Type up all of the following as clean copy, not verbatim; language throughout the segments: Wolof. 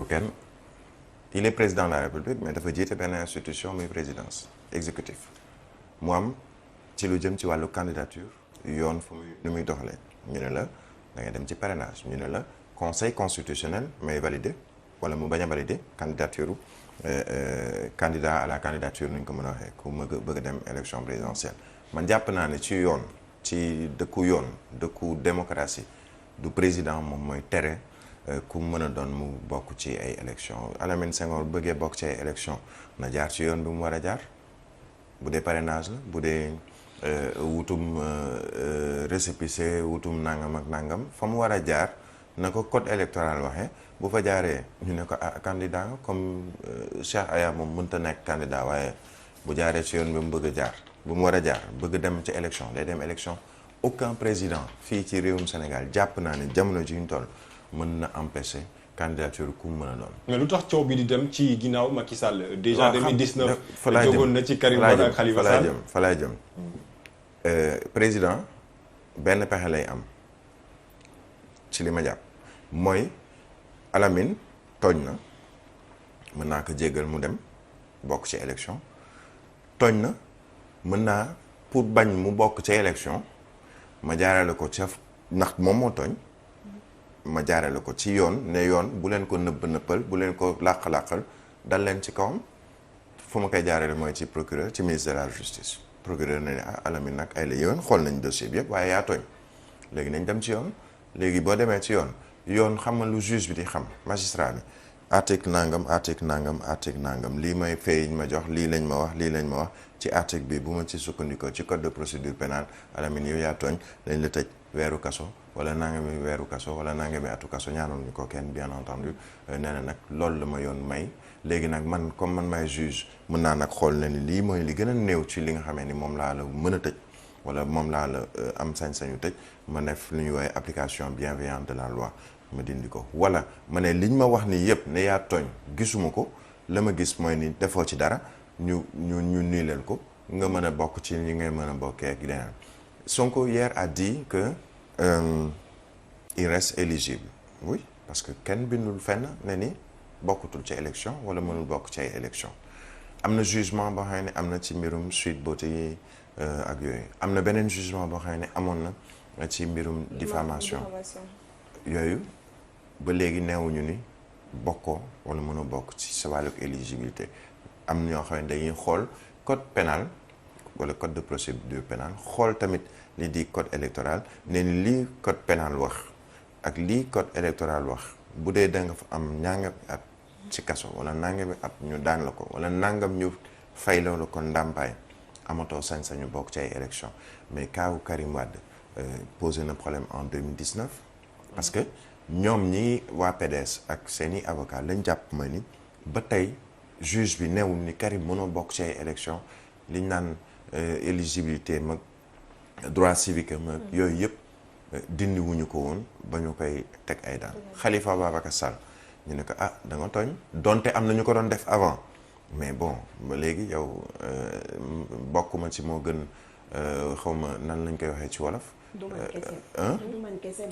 kenn il est président de la République mais dafa jiite benn institution muy présidence exécutif mu am ci lu jëm ci wàllu candidature yoon fu muy nu muy doxalee ñu ne la da ngay dem ci parrainage ñu ne la conseil constitutionnel may valider wala mu bañ a valider candidature candidat à la candidature nu ñu ko mën a waxee ku bëgg a dem élection présidentielle man jàpp naa ne ci yoon ci dëkku démocratie du président moom mooy tere ku mën a doon mu bokk ci ay élection Alamine Senghor bëggee bokk ci ay élection na jaar ci yoon bi mu war a jaar bu dee parrainage la bu dee wutum récépissé wutum nangam ak nangam fa mu war a jaar na ko code électoral waxee bu fa jaaree ñu ne ko candidat nga comme Cheikh Aya moom mënta nekk candidat waaye bu jaaree ci yoon bi mu bëgg a jaar bu mu war a jaar bëgg dem ci élection day dem élection aucun président fii ci réewum Sénégal jàpp naa ne jamono ji ñu toll mën na empêcher candidature ku mu mën a doon. mais lu tax coow bi di dem ci ginnaaw Macky Sall. déjà 2019 fa laa jëm jógoon na ci Karim Wade ak Khalifa Sall fa laa jëm président benn pexe lay am ci li ma jàpp mooy Alamine tooñ na mën naa ko jéggal mu dem bokk ci élection tooñ na mën naa pour bañ mu bokk ci élection ma jaarale ko ca ndax moom moo tooñ ma jaarale ko ci yoon ne yoon bu leen ko nëppal bu leen ko làq-làqal dal leen ci kawam fu ma koy jaarale mooy ci procureur ci ministre de la justice procureur ne Alamine nag ay la yoon xool nañ dossier bi yëpp waaye yaa tooñ léegi nañ dem ci yoon léegi boo demee ci yoon xam nga lu juge bi di xam magistrat bi article nangam lii may fay ma jox lii lañ ma wax ci article bi bu ma ci sukkandikoo ci code de procédure pénale Alamine yow yaa tooñ dañ la tëj weeru kaso wala nangami weeru kaso wala nangami atu kaso ñaanoon ñu ko kenn bien entendu nee na nag loolu la ma yoon may léegi nag man comme man may juge mën naa nag xool na ni lii mooy li gën a néew ci li nga xamee ni moom laa la mën a tëj wala moom laa la am sañ-sañu tëj ma def lu ñuy woowee application bienveillante de la loi ma dindi ko wala ma ne liñ ma wax ni yëpp ne yaa tooñ gisuma ko la ma gis mooy ni defoo ci dara ñu nii leen ko nga mën a bokk ci ñi ngay mën a bokkee ak leneen Sonko hier a dit que il reste éligible oui parce que kenn bindul fenn ne ni bokkutul ci élection wala mënul bokk ci ay élection am na jugement boo xam ne am na ci mbirum Sweet Beauté yi ak yooyu am na beneen jugement boo xam ne amoon na ci mbirum diffamation yooyu ba léegi neewuñu ni bokkoo wala mën a bokk ci sa wàlluk éligibilité am na ñoo xam ne dañuy xool code pénal wala code de procédure pénale xool tamit li di code électoral ne ni lii code pénal wax ak lii code électoral wax bu dee da nga fa am ñaanga at ci kaso wala nangami at ñu daan la ko wala nangam ñu fay la ko ndàmpaay amatoo sañ-sañu bokk ci ay élection mais kaawu Karim Wade posé na problème en 2019 parce que ñoom ñi waa PDS ak seeni avocat lañ jàpp ma ni ba tey juge bi newul ni Karim mënoo bokk ci ay élection liñ naan éligibilité mag droit civique mag yooyu yëpp dindi wuñu ko woon ba ñu koy teg ay daan Khalifa Babacar Sall ñu ne ko da nga tooñ donte am na ñu ko doon def avant mais bon ba léegi yow bokkuma ci moo gën xawma nan lañ koy waxee ci wolof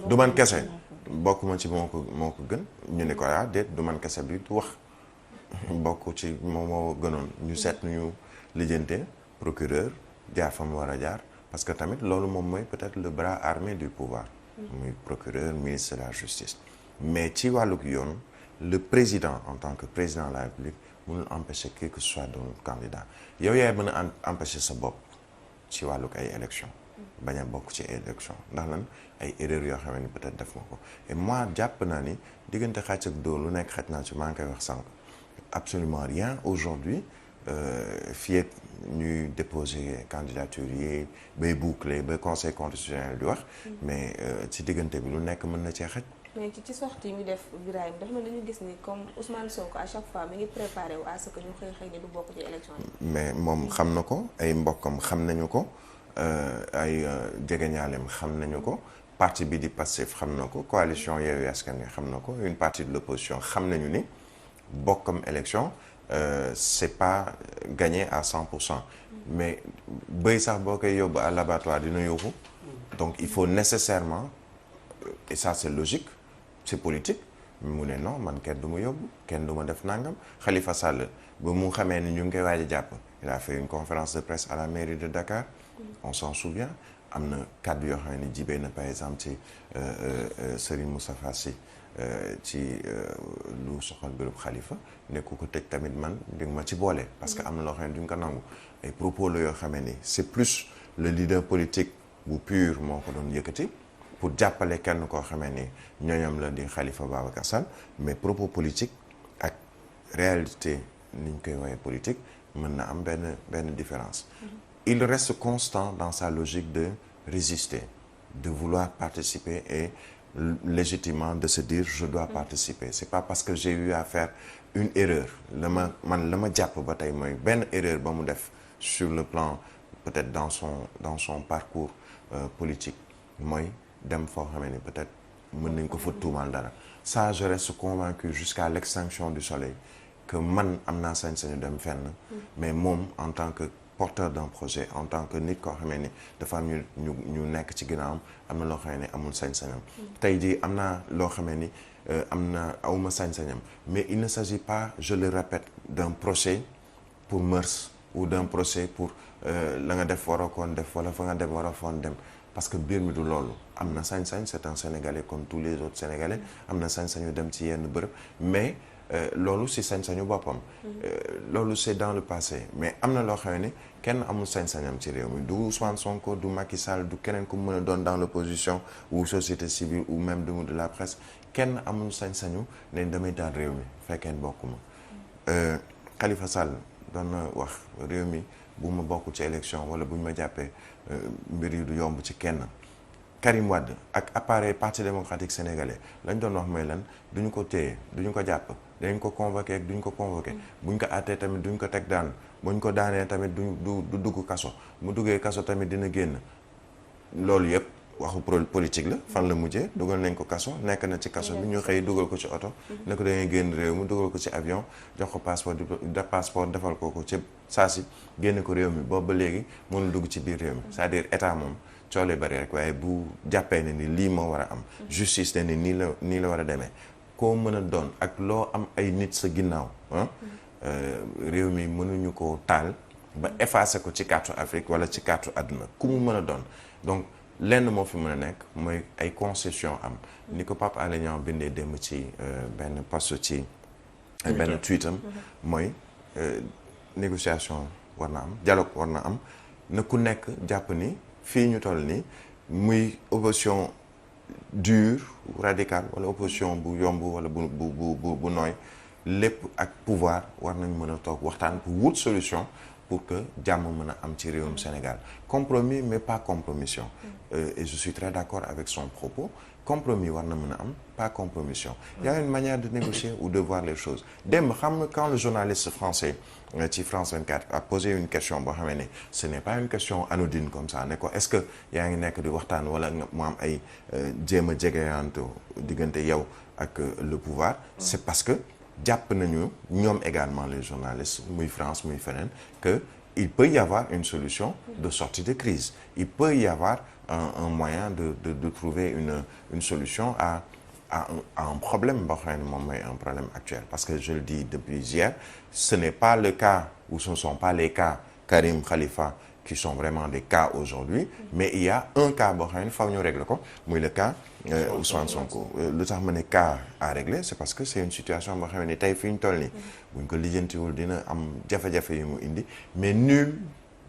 du man kese bokkuma ci moo ko gën ñu ne ko déet du man kese bi du wax bokk ci moo gënoon ñu seet ñu lijjante procureur jaar fa mu war a jaar parce que tamit loolu moom mooy peut-être le bras armé du pouvoir muy procureur ministre de la justice mais ci wàlluk yoon le président en tant que président de la République mënul empêcher qui que ce soit doon candidat yow yaay mën a empêcher sa bopp ci wàlluk ay élection bañ a bokk ci ay élection ndax lan ay erreurs yoo xam ne peut-être def nga ko et moi jàpp naa ni diggante xàcc ak dóor lu nekk xaj naa ci maa ngi koy wax sànq absolument rien aujourd'hui fii ak ñuy déposer candidature yi bay boucler ba conseil constitutionnel di wax mais ci diggante bi lu nekk mën na cee xaj. mais ci sortie mi def Birahim dafa mel ni ñu gis ni comme Ousmane Sonko à chaque fois mi ngi préparé wu à ce que ñu xëy ni du bokk ci élection yi. mais moom xam na ko ay mbokkam xam nañu ko ay jegeñaaleem xam nañu ko parti bi di Pastef xam na ko coalition Yewwi Askan Wi xam na ko une partie de l'opposition xam nañu ni bokkam élection c'est pas gagné à 100% mais bëy sax boo koy yóbbu à l'abattoir dina yóbbu donc il faut nécessairement et ça c'est logique c'est politique mu ne non man kenn du ma yóbbu kenn du ma def nangam. Khalifa Sall ba mu xamee ni ñu ngi koy waaj a jàpp il a fait une conférence de presse à la mairie de Dakar on s'en souvient. am na kàddu yoo xam ne jibee na par exemple ci Serigne Moustapha Sy ci lu soxal bërëb Khalifa ne ku ko tëj tamit man di ma ci boole parce que am na loo xam ne duñ ko nangu ay propos la yoo xam ne ni c'est plus le leader politique bu pur moo ko doon yëkkati pour jàppale kenn koo xamee ni ñooñam la di Khalifa Babacar Sall mais propos politique ak réalité ni ñu koy woowee politique mën na am benn différence. Il reste constant dans sa logique de résister, de vouloir participer et légitimement de se dire je dois participer. C'est pas parce que j'ai eu à faire une erreur la ma jàpp ba tey mooy benn erreur ba mu def sur le plan peut-être dans son parcours politique mooy dem foo xamee ni peut-être mën nañ ko fa tuumal dara. Ça je reste convaincu jusqu'à l'extinction du soleil que man am naa sañ-sañu dem fenn mais moom en tant que porteur d'un projet en tant que nit koo xamee ni dafa am ñu nekk ci ginnaawam am na loo xamee ni amul sañ-sañam tey jii am naa loo xamee ni am na awma sañ-sañam mais il ne s'agit pas je le répète d'un procès pour mœurs ou d'un procès pour la nga def war a koon def wala fa nga dem war a foon dem parce que biir mi du loolu am na sañ-sañ c'est un Sénégalais comme tous les autres Sénégalais am na sañ-sañu dem ci yenn bërëb mais loolu si sañ-sañu boppam loolu c'est dans le passé mais am na loo xam ne kenn amul sañ-sañam ci réew mi du Ousmane Sonko du Macky Sall du keneen ku mën a doon dans l'opposition ou société civile ou même de la presse kenn amul sañ-sañu ne damay daal réew mi fekkeen bokkuma Khalifa Sall doon na wax réew mi bu ma bokk ci élection wala bu ñu ma jàppee mbir yi du yomb ci kenn Karim Wade ak appareil parti démocratique sénégalais lañ doon wax mooy lan duñu ko téye duñu ko jàpp dañ ko convoqué ak duñ ko convoqué buñ ko àttee tamit duñ ko teg daan buñ ko daanee tamit du dugg kaso mu duggee kaso tamit dina génn loolu yëpp waxu politique la fan la mujjee dugal nañ ko kaso nekk na ci kaso bi ñu xëy dugal ko ci oto ne ko da ngay génn réew mi dugal ko ci avion jox ko passeport defal ko ci saa si génn ko réew mi boobu ba léegi mënul dugg ci biir réew mi c'est-à-dire état moom coolee bari rek waaye bu jàppee ne ni lii moo war a am justice ne ni nii la war a demee koo mën a doon ak loo am ay nit sa ginnaaw réew mi mënuñu ko taal ba effacer ko ci carte Afrique wala ci carte àdduna ku mu mën a doon donc lenn moo fi mën a nekk mooy ay concession am ni ko Pape Alé Niang bindee démb ci benn post ci benn tweetam mooy négociation war na am dialogue war na am na ku nekk jàpp ni fii ñu toll nii muy opposition dure radicale wala opposition bu yomb wala bu nooy lépp ak pouvoir war nañ mën a toog waxtaan pour wut solution pour que jàmm mën a am ci réewum Sénégal compromis mais pas compromission et je suis très d'accord avec son propos compromis war na mën a am pas compromission il y a une manière de négocier ou de voir les choses démb xam nga quand le journaliste français ci France 24 a posé une question boo xamee ne ce n'est pas une question anodine comme ça ne ko est-ce que yaa ngi nekk di waxtaan wala mu am ay jéem a jegeyanto diggante yow ak le pouvoir c'est parce que jàpp nañu ñoom également les journalistes muy France muy feneen que il peut y avoir une solution de sortie de crise il peut y avoir un moyen de trouver une solution à un problème boo xam ne moom mooy un problème actuel parce que je le dis depuis hier ce n'est pas le cas ou ce ne sont pas les cas Karim Khalifa qui sont vraiment des cas aujourd'hui mais il y a un cas boo xam ne faw ñu régler ko muy le cas Ousmane Sonko lu tax ma ne cas à régler c'est parce que c'est une situation boo xam ne tey fi ñu toll nii buñ ko lijjantiwul dina am jafe-jafe yu mu indi mais nul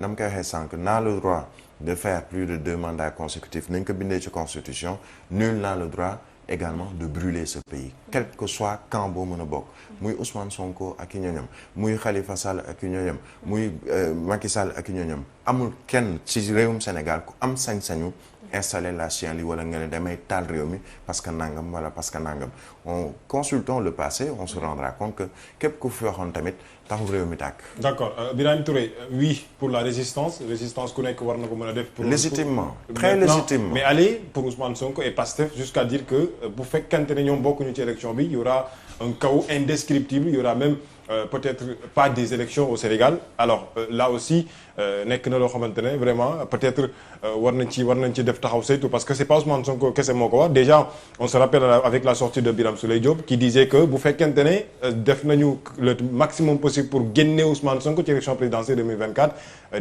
na ma koy waxee sànq n'a le droit de faire plus de 2 mandats consécutifs nañ ko bindee ci constitution nul n'a le droit également de brûler ce pays quel que soit camp boo mën a bokk muy Ousmane Sonko ak i ñoñam muy Khalifa Sall ak i ñoñam muy Macky Sall ak i ñoñam amul kenn ci réewum Sénégal ku am sañ-sañu installer la chienlit wala nga ne damay taal réew mi parce que nangam wala parce que nangam en consultant le passé on se rendra compte que képp ku fi waxoon tamit taxul réew mi tàkk. D'accord Birahim Touré oui pour la résistance ku nekk war na ko mën a def. légitimement très légitimement mais aller pour Ousmane Sonko et Pastef jusqu'à dire que bu fekkante ne ñoom bokkuñu ci élection bi y aura un chaos indescriptible, y aura même peut-être pas des élections au Sénégal. Alors là aussi nekk na loo xamante ne vraiment peut-être war nañ ci def taxaw saytu parce que c'est pas Ousmane Sonko kese moo ko wax. Déjà on se rappelle avec la sortie de Birame Souleye Diop qui disait que bu fekkente ne def nañu le maximum possible pour génne Ousmane Sonko ci élection présidentielle 2024.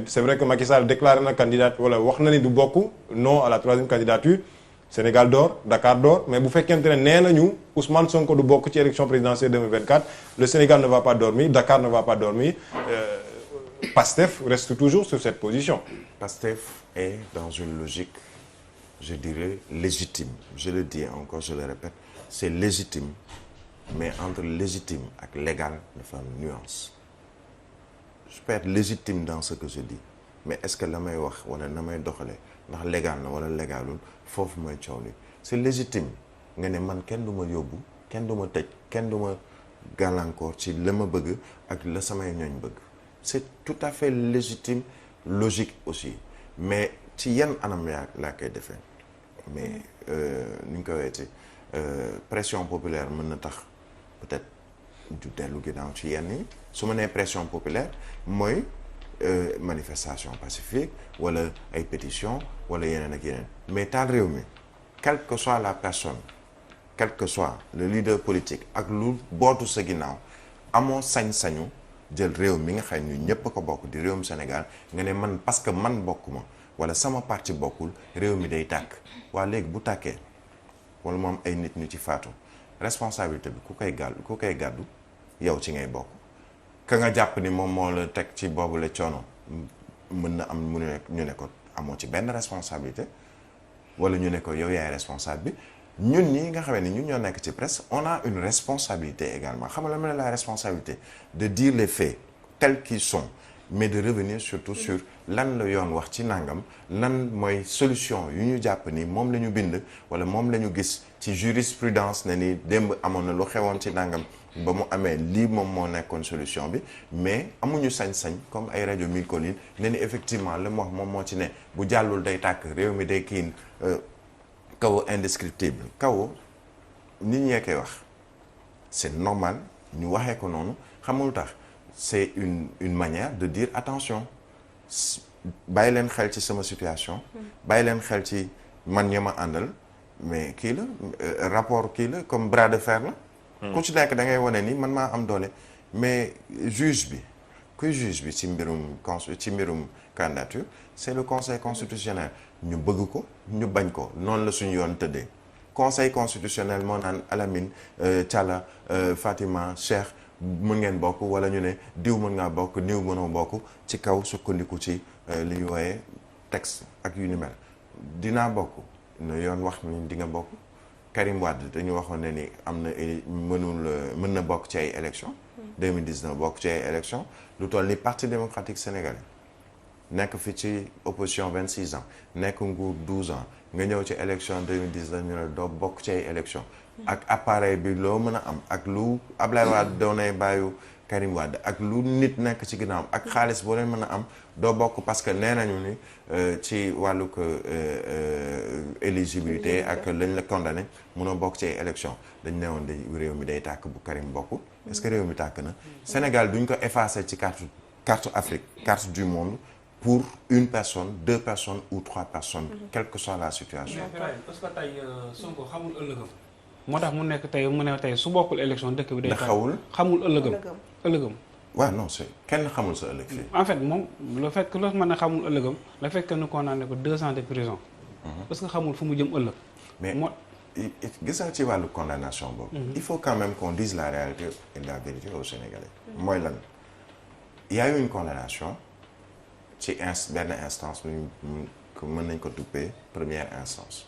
C'est vrai que Macky Sall déclaré na candidat wala wax na ni du bokk non à la troisième candidature. Sénégal d'or, Dakar d'or, mais bu fekkente ne nee nañu Ousmane Sonko du bokk ci élection présidentielle 2024, le Sénégal ne va pas dormir, Dakar ne va pas dormir. Pastef reste toujours sur cette position. Pastef est dans une logique, je dirais, légitime. Je le dis encore, je le répète, c'est légitime, mais entre légitime ak légal dafa am nuance. Je peux être légitime dans ce que je dis, mais est-ce que la may wax wala na may doxalee ndax légal na wala légalul foofu mooy coow li c'est légitime nga ne man kenn du ma yóbbu kenn du ma tëj kenn du ma gàllankoor ci la ma bëgg ak la samay ñooñ bëgg c'est tout à fait légitime logique aussi mais ci yan anam laa koy defee mais ni ñu koy weeti pression populaire mën na tax peut-être du dellu ginnaaw ci yenn yi su ma nee pression populaire mooy manifestation pacifique wala ay pétition wala yeneen ak yeneen mais taal réew mi quelle que soit la personne quel que soit le leader politique ak lu bootu sa ginnaaw amoo sañ-sañu jël réew mi nga xam ni ñëpp a ko bokk di réewum Sénégal nga ne man parce que man bokkuma wala sama parti bokkul réew mi day tàkk waa léegi bu tàkkee wala moom ay nit ñu ci faatu responsabilité bi ku koy gàddu yow ci ngay bokk ka nga jàpp ni moom moo la teg ci boobu la coono mën na am mu ne ñu ne ko amoo ci benn responsabilité wala ñu ne ko yow yaay responsable bi ñun ñi nga xamee ni ñun ñoo nekk ci presse on a une responsabilité également xam nga la ma ne la responsabilité de dire les faits tels qu'ils sont mais de revenir surtout sur lan la yoon wax ci nangam lan mooy solution yu ñu jàpp ni moom la ñu bind wala moom la ñu gis ci jurisprudence ne ni démb amoon na lu xewoon ci nangam ba mu amee lii moom moo nekkoon solution bi mais amuñu sañ-sañ comme ay rajo Mille Collines ne ni effectivement la mu wax moom moo ci ne bu jàllul day tàkk réew mi day kiin chaos indescriptible chaos nit ñee koy wax c'est normal ñu waxee ko noonu xamul tax c'est une manière de dire attention bàyyi leen xel ci sama situation bàyyi leen xel ci man ña ma àndal mais kii la rapport kii la comme bras de fer la ku ci nekk da ngay wane ni man maa am doole mais juge bi ci mbirum candidature c'est le conseil constitutionnel ñu bëgg ko ñu bañ ko noonu la suñu yoon tëddee conseil constitutionnel moo naan Alamine Thiala Fatima Cheikh mën ngeen bokk wala ñu ne diw mën ngaa bokk diw mënoo bokk ci kaw sukkandiku ci li ñu wooyee texte ak yu ni mel dinaa bokk na yoon wax ni di nga bokk Karim Wade dañu waxoon ne ni am na mën na bokk ci ay élections 2019 bokk ci ay élections lu toll ni Parti démocratique sénégalais nekk fi ci opposition 26 ans nekk nguur 12 ans nga ñëw ci élection 2019 ñu ne doo bokk ci ay élections ak appareil bi loo mën a am ak lu Ablaye Wade doonay bàyyu Karim Wade ak lu nit nekk ci ginnaawam ak xaalis boo leen mën a am doo bokk parce que nee nañu ni ci wàllu éligibilité ak lañ la condamné mënoo bokk ci ay élection dañ ne woon réew mi day tàkk bu Karim bokk est-ce que réew mi tàkk na Sénégal duñ ko effacer ci carte Afrique carte du monde pour une personne 2 personnes ou 3 personnes quelle que soit la situation parce que tey Sonko xamul ëllëgam moo tax mu nekk tey mu ne tey su bokkul élection dëkk bi day xamul ëllëgam waaw non c'est kenn xamul sa ëllëg fii en fait moom le fait que loolu mën a xamul ëllëgam le fait que ñu condamné ko 2 ans de prison parce que xamul fu mu jëm ëllëg mais gis nga ci wàllu condamnation boobu il faut quand même qu'on dise la réalité et la vérité aux Sénégalais mooy lan il y a eu une condamnation ci benn instance mën nañ ko duppee première instance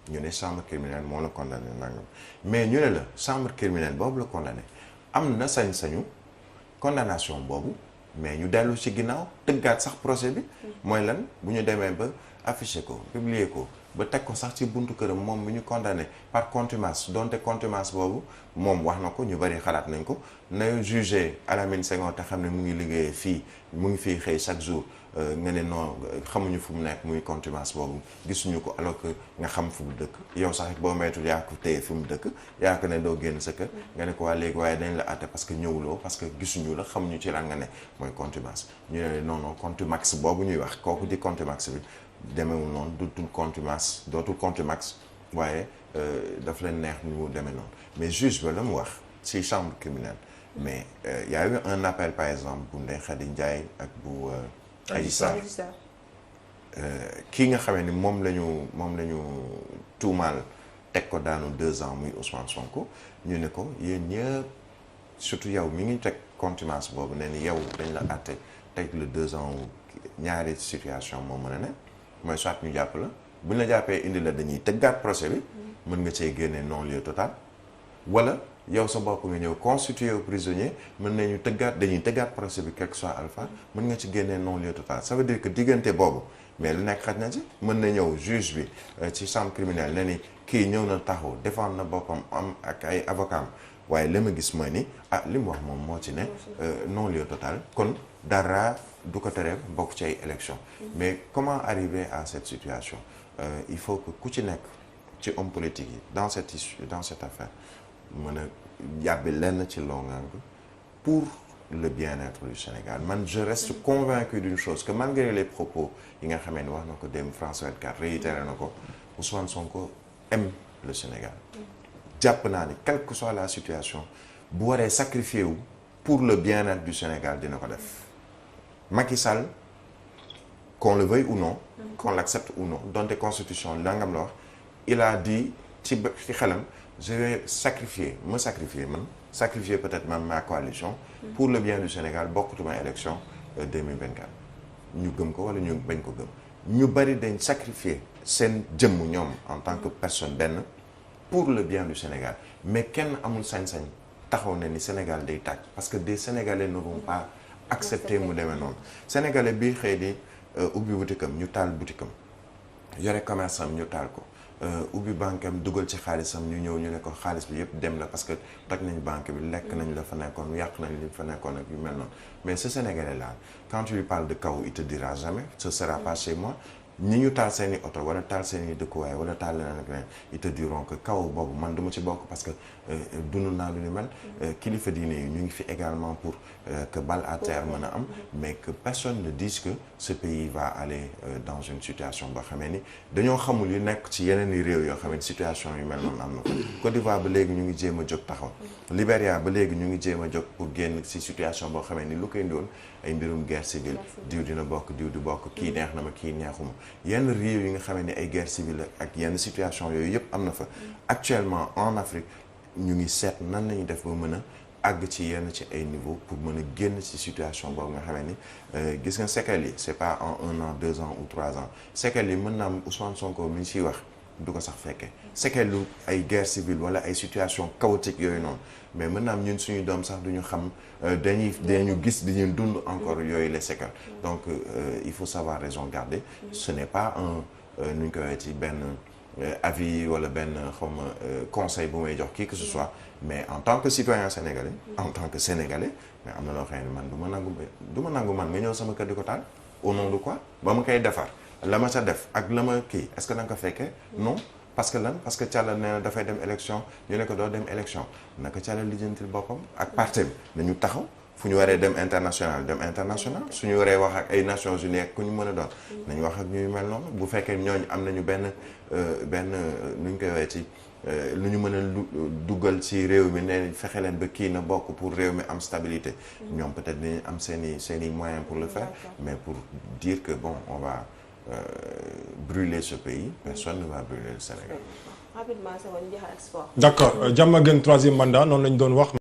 ñu ne chambre criminelle moo la condamné nangam mais ñu ne la chambre criminelle boobu la condamné am na sañ-sañu condamnation boobu mais ñu dellu ci ginnaaw tëggaat sax procès bi mooy lan bu ñu demee ba affiché ko publier ko ba teg ko sax ci buntu këram moom mi ñu condamné par contumace donte contumace boobu moom wax na ko ñu bari xalaat nañ ko na jugé Alamine Senghor te xam ne mu ngi liggéeyee fii mu ngi fii xëy chaque jour nga ne non xamuñu fu mu nekk muy contumace boobu gisuñu ko alors que nga xam fu mu dëkk yow sax boo maytul yaa ko téye fu mu dëkk yaa ko ne doo génn sa kër nga ne ko waa léegi waaye dañ la àtte parce que ñëwuloo parce que gisuñu la xamuñu ci lan nga ne mooy contumace ñu ne non non contumace boobu ñuy wax kooku di contumace bi demewul noonu dootul contumace waaye daf leen neex ni mu demee noonu mais juge ba la mu wax ci chambre criminelle mais y a eu un appel par exemple bu Ndeye Khady Ndiaye ak bu Adji Sarr kii nga xamee ni moom la ñu tuumaal teg ko daanu 2 ans muy Ousmane Sonko ñu ne ko yéen ñëpp surtout yow mi ngi teg contumace boobu ne ni yow dañ la àtte teg le 2 ans ñaari situation moo mën a ne mooy soit ñu jàpp la buñ la jàppee indi la dañuy tëggaat procès bi mën nga cee génne non-lieu total wala yow sa bopp nga ñëw constitué au prisonnier mën nañu dañuy tëggaat procès bi quel que soit alpha mën nga ci génnee non-lieu total ça veut dire que diggante boobu mais lu nekk xaj na ci mën na ñëw juge bi ci chambre criminelle ne ni kii ñëw na taxaw défendre na boppam am ak ay avocat waaye li ma gis mooy ni li mu wax moom moo ci ne non-lieu total kon dara du ko tere bokk ci ay élection mais comment arriver à cette situation il faut que ku ci nekk ci homme politique yi dans cette affaire mën a yàbbi lenn ci longueur pour le bien-être du Sénégal man je reste convaincu d'une chose que malgré les propos yi nga xamee ni wax na ko dem France 24 réitéré na ko Ousmane Sonko aime le Sénégal jàpp naa ni quelle que soit la situation bu waree sacrifier wu pour le bien-être du Sénégal dina ko def Macky Sall qu'on le veuille ou non qu'on l'accepte ou non donte constitution langam la wax il a dit ci xelam je vais sacrifier peut-être même ma coalition pour le bien du Sénégal bokkutuma élection 2024 ñu gëm ko wala ñu bañ ko gëm ñu bari dañ sacrifier seen jëmm ñoom en tant que personne benn pour le bien du Sénégal mais kenn amul sañ-sañ taxaw na ni Sénégal day tàkk parce que des Sénégalais ne vont pas accepter mu demee noonu Sénégalais bii xëy di ubbi boutique am ñu taal boutique am yore commerce am ñu taal ko ubbi banque am dugal ci xaalisam ñu ñëw ñu ne ko xaalis bi yëpp dem la parce que toj nañ banque bi lekk nañ la fa nekkoon yàq nañ li fa nekkoon ak yu mel noonu mais ce Sénégalais là quand tu lui parles de kaw il te dira jamais ce sera pas chez moi ñi ñu taal seen i oto wala taal seen i dëkkuwaay wala taal leneen ak leneen ils te diront que kaw boobu man duma ci bokk parce que dund naa lu ni mel kilifa diine yi ñu ngi fi également pour que balle à terre mën a am mais que personne ne dise que ce pays va aller dans une situation boo xamee ni dañoo xamul yu nekk ci yeneen i réew yoo xam ne situation yu mel noonu am na ko Côte d'Ivoire ba léegi ñu ngi jéem a jóg taxaw Libéria ba léegi ñu ngi jéem a jóg pour génn ci situation boo xamee ni lu koy ndoon ay mbirum guerre civile diw dina bokk diw du bokk kii neex na ma kii neexuma yenn réew yi nga xamee ni ay guerre civile ak yenn situation yooyu yëpp am na fa actuellement en Afrique ñu ngi seet nan lañuy def ba mën a àgg ci yenn ci ay niveau pour mën a génn ci situation boobu nga xamee ni gis nga séquelles yi c'est pas en 1 an 2 ans ou 3 ans séquelles yi mën naa am Ousmane Sonko mi ñu ciy wax du ko sax fekkee séquelles lu ay guerre civile wala ay situation chaotique yooyu noonu mais mën naa am ñun suñu doom sax duñu xam dañu gis dañu dund encore yooyu les séquelles donc il faut savoir raison garder ce n'est pas nu ñu koy waxee ci benn avis wala benn xawma conseil bu may jox qui que ce soit mais en tant que citoyen sénégalais en tant que sénégalais mais am na loo xam ne man du ma nangu man nga ñëw sama kër di ko taal au nom de quoi ba ma koy defar la ma sa def ak la ma kii est-ce que da nga ko fekkee non parce que lan parce que Thiala nee na dafay dem élection ñu ne ko doo dem élection naka Thiala lijjantil boppam ak partem nañu taxaw fu ñu waree dem international suñu waree wax ak ay Nations Unies ak ku ñu mën a doon nañu wax ak ñuy mel noonu bu fekkee ñooñu am nañu benn nu ñu koy waxee ci lu ñu mën a duggal ci réew mi ne fexe leen ba kii na bokk pour réew mi am stabilité ñoom peut-être dinañ am seeni moyens pour le faire mais pour dire que bon on va brûler ce pays personne ne va brûler le Sénégal. Rapidement, c'est bon, ñu jeexal ak sport. D'accord Diamaguène 3e mandat noonu lañu doon wax.